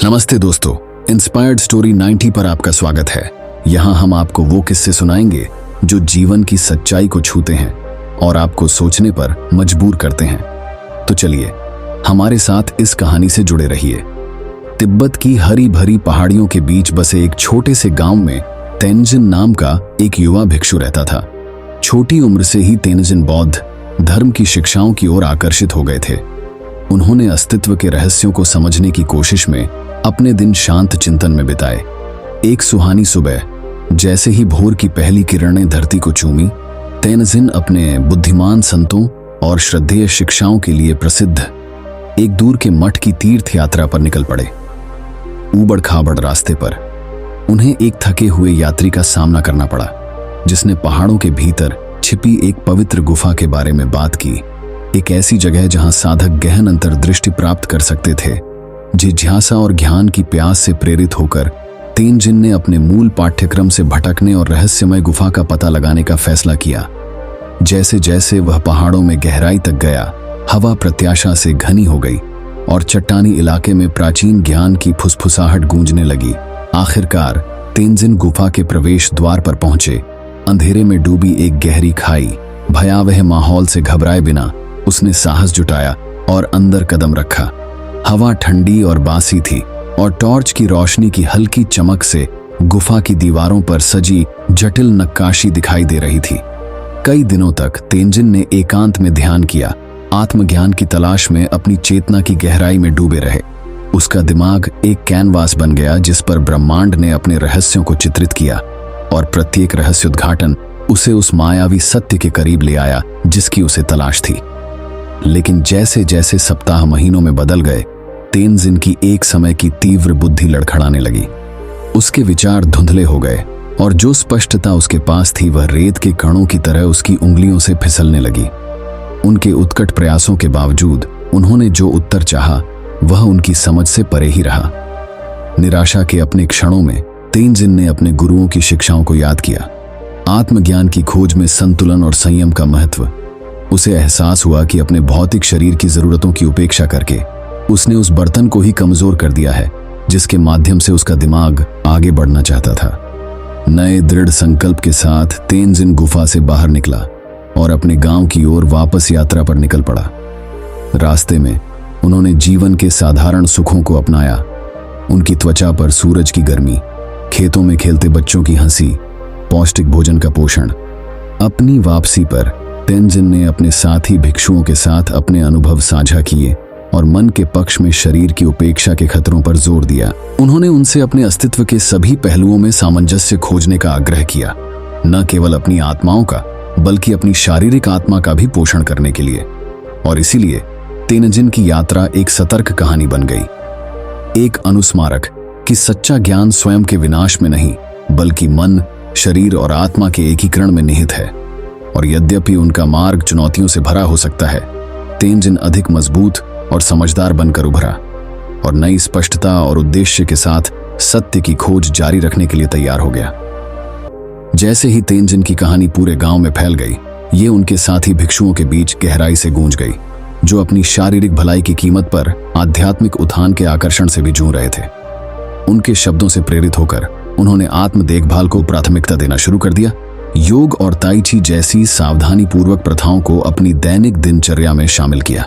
नमस्ते दोस्तों, inspired story 90 पर आपका स्वागत है। यहाँ हम आपको वो किस्से सुनाएंगे जो जीवन की सच्चाई को छूते हैं और आपको सोचने पर मजबूर करते हैं। तो चलिए हमारे साथ इस कहानी से जुड़े रहिए। तिब्बत की हरी भरी पहाड़ियों के बीच बसे एक छोटे से गांव में तेनजिन नाम का एक युवा भिक्षु रहता था। छोटी उम्र से ही तेनजिन बौद्ध धर्म की शिक्षाओं की ओर आकर्षित हो गए थे। उन्होंने अस्तित्व के रहस्यों को समझने की कोशिश में अपने दिन शांत चिंतन में बिताए। एक सुहानी सुबह जैसे ही भोर की पहली किरणें धरती को चूमी, तेनजिन अपने बुद्धिमान संतों और श्रद्धेय शिक्षाओं के लिए प्रसिद्ध एक दूर के मठ की तीर्थ यात्रा पर निकल पड़े। ऊबड़ खाबड़ रास्ते पर उन्हें एक थके हुए यात्री का सामना करना पड़ा, जिसने पहाड़ों के भीतर छिपी एक पवित्र गुफा के बारे में बात की। एक ऐसी जगह जहां साधक गहन अंतर्दृष्टि प्राप्त कर सकते थे। जिज्ञासा और ज्ञान की प्यास से प्रेरित होकर तेनजिन ने अपने मूल पाठ्यक्रम से भटकने और रहस्यमय गुफा का पता लगाने का फैसला किया। जैसे जैसे वह पहाड़ों में गहराई तक गया, हवा प्रत्याशा से घनी हो गई और चट्टानी इलाके में प्राचीन ज्ञान की फुसफुसाहट गूंजने लगी। आखिरकार तेनजिन गुफा के प्रवेश द्वार पर पहुंचे। अंधेरे में डूबी एक गहरी खाई, भयावह माहौल से घबराए बिना उसने साहस जुटाया और अंदर कदम रखा। हवा ठंडी और बासी थी और टॉर्च की रोशनी की हल्की चमक से गुफा की दीवारों पर सजी जटिल नक्काशी दिखाई दे रही थी। कई दिनों तक तेनजिन ने एकांत में ध्यान किया, आत्मज्ञान की तलाश में अपनी चेतना की गहराई में डूबे रहे। उसका दिमाग एक कैनवास बन गया जिस पर ब्रह्मांड ने अपने रहस्यों को चित्रित किया, और प्रत्येक रहस्योद्घाटन उसे उस मायावी सत्य के करीब ले आया जिसकी उसे तलाश थी। लेकिन जैसे जैसे सप्ताह महीनों में बदल गए, तेनजिन की एक समय की तीव्र बुद्धि लड़खड़ाने लगी। उसके विचार धुंधले हो गए और जो स्पष्टता उसके पास थी वह रेत के कणों की तरह उसकी उंगलियों से फिसलने लगी। उनके उत्कट प्रयासों के बावजूद उन्होंने जो उत्तर चाहा वह उनकी समझ से परे ही रहा। निराशा के अपने क्षणों में तेनजिन ने अपने गुरुओं की शिक्षाओं को याद किया। आत्मज्ञान की खोज में संतुलन और संयम का महत्व। उसे एहसास हुआ कि अपने भौतिक शरीर की जरूरतों की उपेक्षा करके उसने उस बर्तन को ही कमजोर कर दिया है जिसके माध्यम से उसका दिमाग आगे बढ़ना चाहता था। नए दृढ़ संकल्प के साथ तेनजिन गुफा से बाहर निकला और अपने गांव की ओर वापस यात्रा पर निकल पड़ा। रास्ते में उन्होंने जीवन के साधारण सुखों को अपनाया। उनकी त्वचा पर सूरज की गर्मी, खेतों में खेलते बच्चों की हंसी, पौष्टिक भोजन का पोषण। अपनी वापसी पर तेनजिन ने अपने साथी भिक्षुओं के साथ अपने अनुभव साझा किए और मन के पक्ष में शरीर की उपेक्षा के खतरों पर जोर दिया। उन्होंने उनसे अपने अस्तित्व के सभी पहलुओं में सामंजस्य खोजने का आग्रह किया, न केवल अपनी आत्माओं का बल्कि अपनी शारीरिक आत्मा का भी पोषण करने के लिए। और इसीलिए तेनजिन की यात्रा एक सतर्क कहानी बन गई, एक अनुस्मारक कि सच्चा ज्ञान स्वयं के विनाश में नहीं बल्कि मन, शरीर और आत्मा के एकीकरण में निहित है। और यद्यपि उनका मार्ग चुनौतियों से भरा हो सकता है, तेनजिन अधिक मजबूत और समझदार बनकर उभरा और नई स्पष्टता और उद्देश्य के साथ सत्य की खोज जारी रखने के लिए तैयार हो गया। जैसे ही तेनजिन की कहानी पूरे गांव में फैल गई, ये उनके साथी भिक्षुओं के बीच गहराई से गूंज गई, जो अपनी शारीरिक भलाई की कीमत पर आध्यात्मिक उत्थान के आकर्षण से भी जूझ रहे थे। उनके शब्दों से प्रेरित होकर उन्होंने आत्म देखभाल को प्राथमिकता देना शुरू कर दिया। योग और ताई ची जैसी सावधानी पूर्वक प्रथाओं को अपनी दैनिक दिनचर्या में शामिल किया।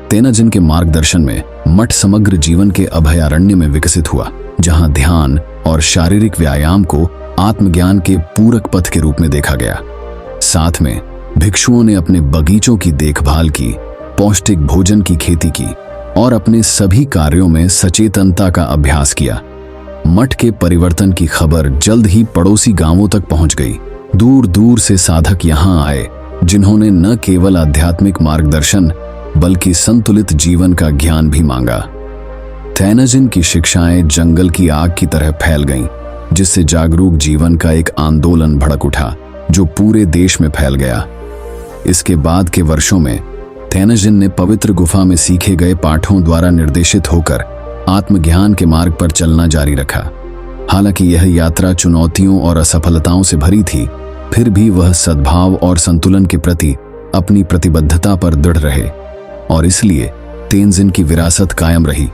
तेनजिन के मार्गदर्शन में मठ समग्र जीवन के अभयारण्य में विकसित हुआ, जहां ध्यान और शारीरिक व्यायाम को आत्मज्ञान के पूरक पथ के रूप में देखा गया। साथ में भिक्षुओं ने अपने बगीचों की देखभाल की, पौष्टिक भोजन की खेती की और अपने सभी कार्यों में सचेतनता का अभ्यास किया। मठ के परिवर्तन की खबर जल्द ही पड़ोसी गांवों तक पहुंच गई। दूर दूर से साधक यहां आए, जिन्होंने न केवल आध्यात्मिक मार्गदर्शन बल्कि संतुलित जीवन का ज्ञान भी मांगा। तेनजिन की शिक्षाएं जंगल की आग की तरह फैल गईं, जिससे जागरूक जीवन का एक आंदोलन भड़क उठा जो पूरे देश में फैल गया। इसके बाद के वर्षों में तेनजिन ने पवित्र गुफा में सीखे गए पाठों द्वारा निर्देशित होकर आत्मज्ञान के मार्ग पर चलना जारी रखा। हालांकि यह यात्रा चुनौतियों और असफलताओं से भरी थी, फिर भी वह सद्भाव और संतुलन के प्रति अपनी प्रतिबद्धता पर दृढ़ रहे और इसलिए तेनजिन की विरासत कायम रही।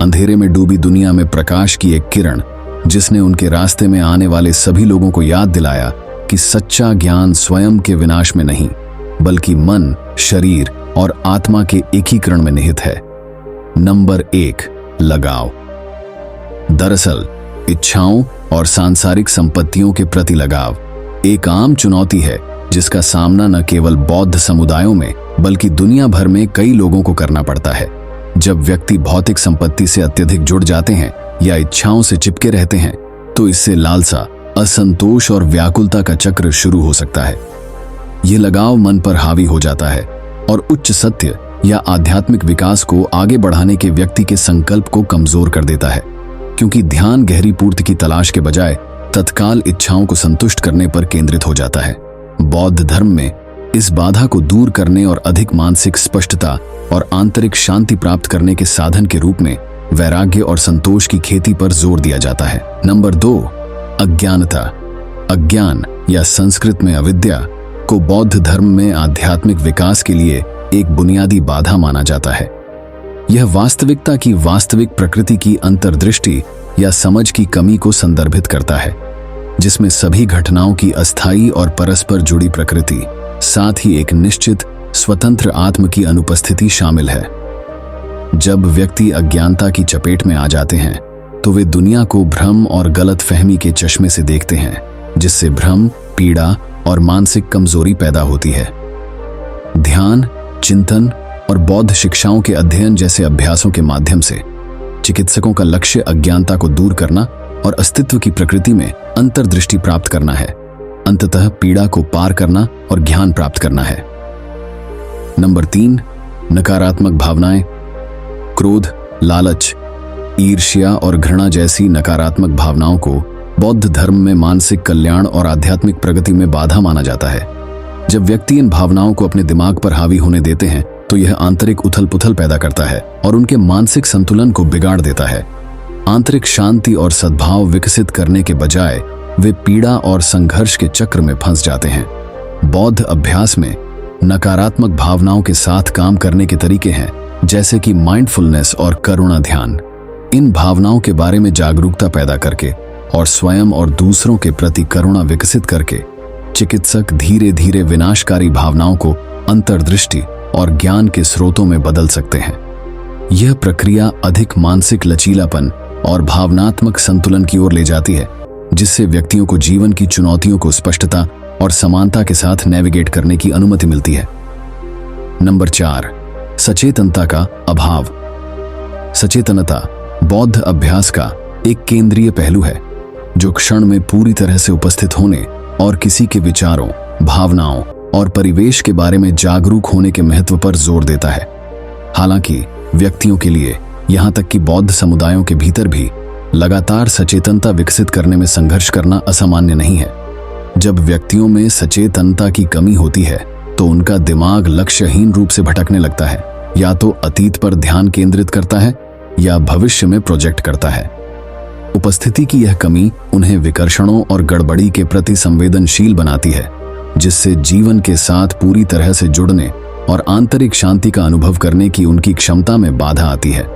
अंधेरे में डूबी दुनिया में प्रकाश की एक किरण, जिसने उनके रास्ते में आने वाले सभी लोगों को याद दिलाया कि सच्चा ज्ञान स्वयं के विनाश में नहीं, बल्कि मन, शरीर और आत्मा के एकीकरण में निहित है। नंबर 1, लगाव। दरअसल इच्छाओं और सांसारिक संपत्तियों के प्रति लगाव एक आम चुनौती है, जिसका सामना न केवल बौद्ध समुदायों में बल्कि दुनिया भर में कई लोगों को करना पड़ता है। जब व्यक्ति भौतिक संपत्ति से अत्यधिक जुड़ जाते हैं या इच्छाओं से चिपके रहते हैं, तो इससे लालसा, असंतोष और व्याकुलता का चक्र शुरू हो सकता है। यह लगाव मन पर हावी हो जाता है और उच्च सत्य या आध्यात्मिक विकास को आगे बढ़ाने के व्यक्ति के संकल्प को कमजोर कर देता है, क्योंकि ध्यान गहरी पूर्ति की तलाश के बजाय तत्काल इच्छाओं को संतुष्ट करने पर केंद्रित हो जाता है। बौद्ध धर्म में इस बाधा को दूर करने और अधिक मानसिक स्पष्टता और आंतरिक शांति प्राप्त करने के साधन के रूप में वैराग्य और संतोष की खेती पर जोर दिया जाता है। नंबर 2, अज्ञानता। अज्ञान या संस्कृत में अविद्या को बौद्ध धर्म में आध्यात्मिक विकास के लिए एक बुनियादी बाधा माना जाता है। यह वास्तविकता की वास्तविक प्रकृति की अंतर्दृष्टि या समझ की कमी को संदर्भित करता है, जिसमें सभी घटनाओं की अस्थायी और परस्पर जुड़ी प्रकृति, साथ ही एक निश्चित स्वतंत्र आत्म की अनुपस्थिति शामिल है। जब व्यक्ति अज्ञानता की चपेट में आ जाते हैं, तो वे दुनिया को भ्रम और गलत फहमी के चश्मे से देखते हैं, जिससे भ्रम, पीड़ा और मानसिक कमजोरी पैदा होती है। ध्यान, चिंतन और बौद्ध शिक्षाओं के अध्ययन जैसे अभ्यासों के माध्यम से चिकित्सकों का लक्ष्य अज्ञानता को दूर करना और अस्तित्व की प्रकृति में अंतर्दृष्टि प्राप्त करना है, अंततः पीड़ा को पार करना और ज्ञान प्राप्त करना है। नंबर 3, नकारात्मक भावनाएं। क्रोध, लालच, ईर्ष्या और घृणा जैसी नकारात्मक भावनाओं को बौद्ध धर्म में मानसिक कल्याण और आध्यात्मिक प्रगति में बाधा माना जाता है। जब व्यक्ति इन भावनाओं को अपने दिमाग पर हावी होने देते हैं, तो यह आंतरिक उथल-पुथल पैदा करता है और उनके मानसिक संतुलन को बिगाड़ देता है। आंतरिक शांति और सद्भाव विकसित करने के बजाय वे पीड़ा और संघर्ष के चक्र में फंस जाते हैं। बौद्ध अभ्यास में नकारात्मक भावनाओं के साथ काम करने के तरीके हैं, जैसे कि माइंडफुलनेस और करुणा ध्यान। इन भावनाओं के बारे में जागरूकता पैदा करके और स्वयं और दूसरों के प्रति करुणा विकसित करके चिकित्सक धीरे धीरे विनाशकारी भावनाओं को अंतर्दृष्टि और ज्ञान के स्रोतों में बदल सकते हैं। यह प्रक्रिया अधिक मानसिक लचीलापन और भावनात्मक संतुलन की ओर ले जाती है, जिससे व्यक्तियों को जीवन की चुनौतियों को स्पष्टता और समानता के साथ नेविगेट करने की अनुमति मिलती है। नंबर 4, सचेतनता का अभाव। सचेतनता बौद्ध अभ्यास का एक केंद्रीय पहलू है, जो क्षण में पूरी तरह से उपस्थित होने और किसी के विचारों, भावनाओं और परिवेश के बारे में जागरूक होने के महत्व पर जोर देता है। हालांकि व्यक्तियों के लिए, यहाँ तक कि बौद्ध समुदायों के भीतर भी, लगातार सचेतनता विकसित करने में संघर्ष करना असामान्य नहीं है। जब व्यक्तियों में सचेतनता की कमी होती है, तो उनका दिमाग लक्ष्यहीन रूप से भटकने लगता है, या तो अतीत पर ध्यान केंद्रित करता है या भविष्य में प्रोजेक्ट करता है। उपस्थिति की यह कमी उन्हें विकर्षणों और गड़बड़ी के प्रति संवेदनशील बनाती है, जिससे जीवन के साथ पूरी तरह से जुड़ने और आंतरिक शांति का अनुभव करने की उनकी क्षमता में बाधा आती है।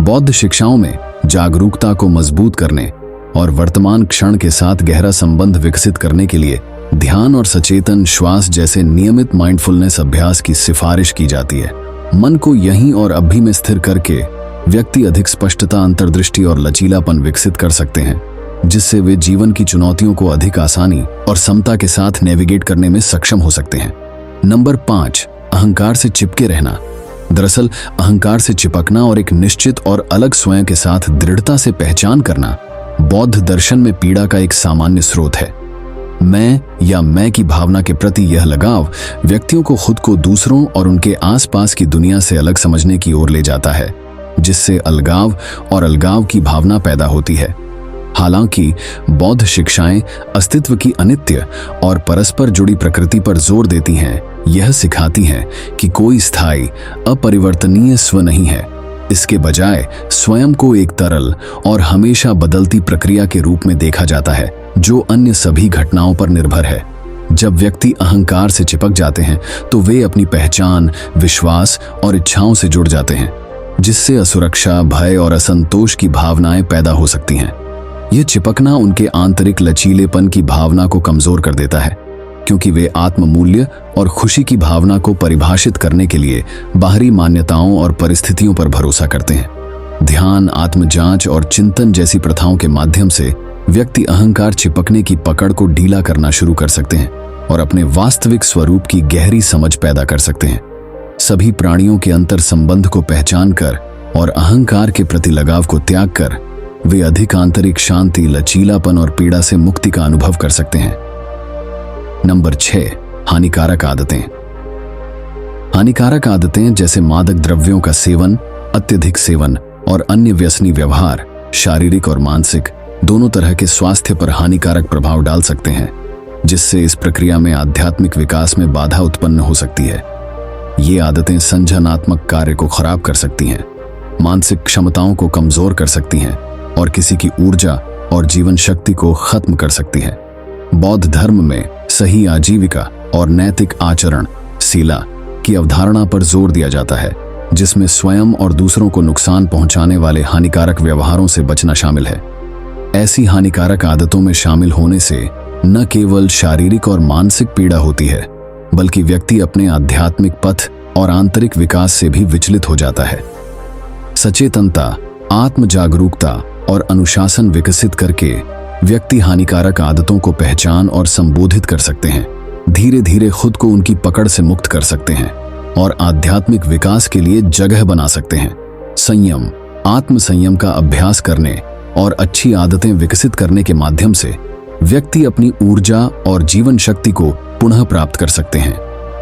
बौद्ध शिक्षाओं में जागरूकता को मजबूत करने और वर्तमान क्षण के साथ गहरा संबंध विकसित करने के लिए ध्यान और सचेतन श्वास जैसे नियमित माइंडफुलनेस अभ्यास की सिफारिश की जाती है। मन को यहीं और अभी में स्थिर करके व्यक्ति अधिक स्पष्टता, अंतर्दृष्टि और लचीलापन विकसित कर सकते हैं, जिससे वे जीवन की चुनौतियों को अधिक आसानी और समता के साथ नेविगेट करने में सक्षम हो सकते हैं। नंबर 5, अहंकार से चिपके रहना। दरअसल अहंकार से चिपकना और एक निश्चित और अलग स्वयं के साथ दृढ़ता से पहचान करना बौद्ध दर्शन में पीड़ा का एक सामान्य स्रोत है। मैं की भावना के प्रति यह लगाव व्यक्तियों को खुद को दूसरों और उनके आसपास की दुनिया से अलग समझने की ओर ले जाता है, जिससे अलगाव और अलगाव की भावना पैदा होती है। हालांकि बौद्ध शिक्षाएं अस्तित्व की अनित्य और परस्पर जुड़ी प्रकृति पर जोर देती हैं। यह सिखाती हैं कि कोई स्थायी, अपरिवर्तनीय स्व नहीं है। इसके बजाय स्वयं को एक तरल और हमेशा बदलती प्रक्रिया के रूप में देखा जाता है, जो अन्य सभी घटनाओं पर निर्भर है। जब व्यक्ति अहंकार से चिपक जाते हैं, तो वे अपनी पहचान, विश्वास और इच्छाओं से जुड़ जाते हैं। जिससे असुरक्षा, भय और असंतोष की भावनाएं पैदा हो सकती हैं। यह चिपकना उनके आंतरिक लचीलेपन की भावना को कमजोर कर देता है, क्योंकि वे आत्ममूल्य और खुशी की भावना को परिभाषित करने के लिए बाहरी मान्यताओं और परिस्थितियों पर भरोसा करते हैं। ध्यान, आत्मजांच और चिंतन जैसी प्रथाओं के माध्यम से व्यक्ति अहंकार चिपकने की पकड़ को ढीला करना शुरू कर सकते हैं और अपने वास्तविक स्वरूप की गहरी समझ पैदा कर सकते हैं। सभी प्राणियों के अंतर संबंध को पहचान कर और अहंकार के प्रति लगाव को त्याग कर वे अधिक आंतरिक शांति, लचीलापन और पीड़ा से मुक्ति का अनुभव कर सकते हैं। नंबर 6, हानिकारक आदतें। हानिकारक आदतें जैसे मादक द्रव्यों का सेवन, अत्यधिक सेवन और अन्य व्यसनी व्यवहार शारीरिक और मानसिक दोनों तरह के स्वास्थ्य पर हानिकारक प्रभाव डाल सकते हैं, जिससे इस प्रक्रिया में आध्यात्मिक विकास में बाधा उत्पन्न हो सकती है। ये आदतें संज्ञानात्मक कार्य को खराब कर सकती हैं, मानसिक क्षमताओं को कमजोर कर सकती हैं और किसी की ऊर्जा और जीवन शक्ति को खत्म कर सकती है। बौद्ध धर्म में सही आजीविका और नैतिक आचरण सीला की अवधारणा पर जोर दिया जाता है, जिसमें स्वयं और दूसरों को नुकसान पहुंचाने वाले हानिकारक व्यवहारों से बचना शामिल है। ऐसी हानिकारक आदतों में शामिल होने से न केवल शारीरिक और मानसिक पीड़ा होती है, बल्कि व्यक्ति अपने आध्यात्मिक पथ और आंतरिक विकास से भी विचलित हो जाता है। सचेतनता, आत्म जागरूकता और अनुशासन विकसित करके व्यक्ति हानिकारक आदतों को पहचान और संबोधित कर सकते हैं, धीरे धीरे खुद को उनकी पकड़ से मुक्त कर सकते हैं और आध्यात्मिक विकास के लिए जगह बना सकते हैं। संयम, आत्म संयम का अभ्यास करने और अच्छी आदतें विकसित करने के माध्यम से व्यक्ति अपनी ऊर्जा और जीवन शक्ति को पुनः प्राप्त कर सकते हैं,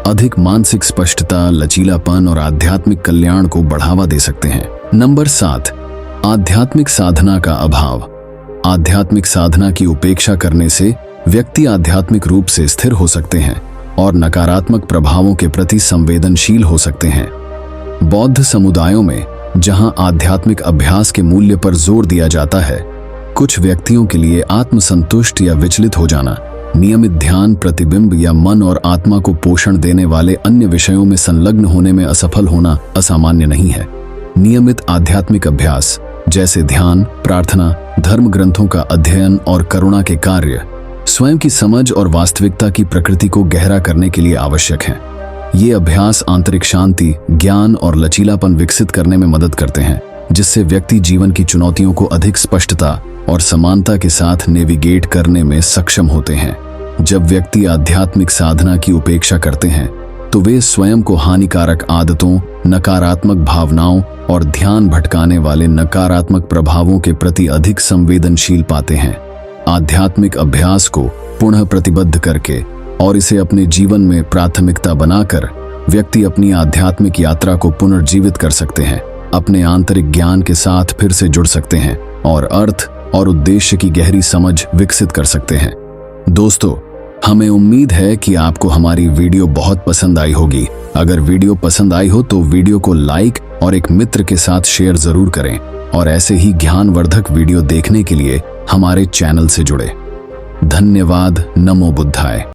अधिक मानसिक स्पष्टता, लचीलापन और आध्यात्मिक कल्याण को बढ़ावा दे सकते हैं। नंबर 7, आध्यात्मिक साधना का अभाव। आध्यात्मिक साधना की उपेक्षा करने से व्यक्ति आध्यात्मिक रूप से स्थिर हो सकते हैं और नकारात्मक प्रभावों के प्रति संवेदनशील हो सकते हैं। बौद्ध समुदायों में जहां आध्यात्मिक अभ्यास के मूल्य पर जोर दिया जाता है, कुछ व्यक्तियों के लिए आत्मसंतुष्ट या विचलित हो जाना, नियमित ध्यान, प्रतिबिंब या मन और आत्मा को पोषण देने वाले अन्य विषयों में संलग्न होने में असफल होना असामान्य नहीं है। नियमित आध्यात्मिक अभ्यास जैसे ध्यान, प्रार्थना, धर्म ग्रंथों का अध्ययन और करुणा के कार्य स्वयं की समझ और वास्तविकता की प्रकृति को गहरा करने के लिए आवश्यक हैं। ये अभ्यास आंतरिक शांति, ज्ञान और लचीलापन विकसित करने में मदद करते हैं, जिससे व्यक्ति जीवन की चुनौतियों को अधिक स्पष्टता और समानता के साथ नेविगेट करने में सक्षम होते हैं। जब व्यक्ति आध्यात्मिक साधना की उपेक्षा करते हैं, तो वे स्वयं को हानिकारक आदतों, नकारात्मक भावनाओं और ध्यान भटकाने वाले नकारात्मक प्रभावों के प्रति अधिक संवेदनशील पाते हैं। आध्यात्मिक अभ्यास को पुनः प्रतिबद्ध करके और इसे अपने जीवन में प्राथमिकता बनाकर व्यक्ति अपनी आध्यात्मिक यात्रा को पुनर्जीवित कर सकते हैं, अपने आंतरिक ज्ञान के साथ फिर से जुड़ सकते हैं और अर्थ और उद्देश्य की गहरी समझ विकसित कर सकते हैं। दोस्तों, हमें उम्मीद है कि आपको हमारी वीडियो बहुत पसंद आई होगी। अगर वीडियो पसंद आई हो तो वीडियो को लाइक और एक मित्र के साथ शेयर जरूर करें और ऐसे ही ज्ञानवर्धक वीडियो देखने के लिए हमारे चैनल से जुड़े। धन्यवाद। नमो बुद्धाय।